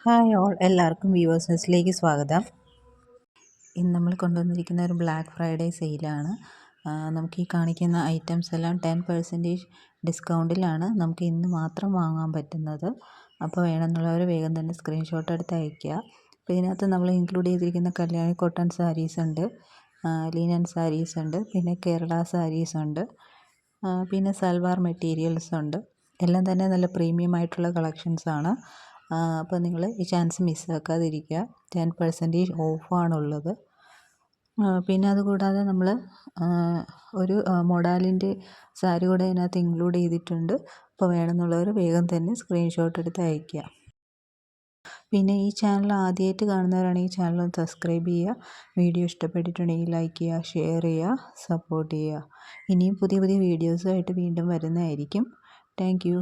Hi all, എല്ലാവർക്കും viewers ന്യൂസിലേക്ക് സ്വാഗതം. ഇന്ന് നമ്മൾ കൊണ്ടുവന്നിരിക്കുന്ന ഒരു ബ്ലാക്ക് ഫ്രൈഡേ സെയിലാണ്. നമുക്ക് ഈ കാണിക്കുന്ന ഐറ്റംസ് എല്ലാം 10% ഡിസ്കൗണ്ടിലാണ് നമുക്ക് ഇന്ന് മാത്രം വാങ്ങാൻ പറ്റുന്നത്. അപ്പോൾ വേണമെന്നുള്ളവർ വേഗം തന്നെ സ്ക്രീൻഷോട്ട് എടുത്ത് അയയ്ക്കുക. അപ്പോൾ ഇതിനകത്ത് നമ്മൾ ഇൻക്ലൂഡ് ചെയ്തിരിക്കുന്ന കല്യാണി കോട്ടൺ സാരീസ് ഉണ്ട്, ലീനൻ സാരീസ് ഉണ്ട്, പിന്നെ കേരള സാരീസ് ഉണ്ട്, പിന്നെ സൽവാർ മെറ്റീരിയൽസ് ഉണ്ട്. എല്ലാം തന്നെ നല്ല പ്രീമിയം ആയിട്ടുള്ള കളക്ഷൻസാണ്. അപ്പോൾ നിങ്ങൾ ഈ ചാൻസ് മിസ്സാക്കാതിരിക്കുക. 10% ഓഫാണുള്ളത്. പിന്നെ അതുകൂടാതെ നമ്മൾ ഒരു മൊഡാലിൻ്റെ സാരി കൂടെ ഇതിനകത്ത് ഇൻക്ലൂഡ് ചെയ്തിട്ടുണ്ട്. അപ്പോൾ വേണമെന്നുള്ളവർ വേഗം തന്നെ സ്ക്രീൻഷോട്ട് എടുത്ത് അയയ്ക്കുക. പിന്നെ ഈ ചാനൽ ആദ്യമായിട്ട് കാണുന്നവരാണെങ്കിൽ ഈ ചാനൽ ഒന്ന് സബ്സ്ക്രൈബ് ചെയ്യുക. വീഡിയോ ഇഷ്ടപ്പെട്ടിട്ടുണ്ടെങ്കിൽ ലൈക്ക് ചെയ്യുക, ഷെയർ ചെയ്യുക, സപ്പോർട്ട് ചെയ്യുക. ഇനിയും പുതിയ പുതിയ വീഡിയോസുമായിട്ട് വീണ്ടും വരുന്നതായിരിക്കും. Thank you.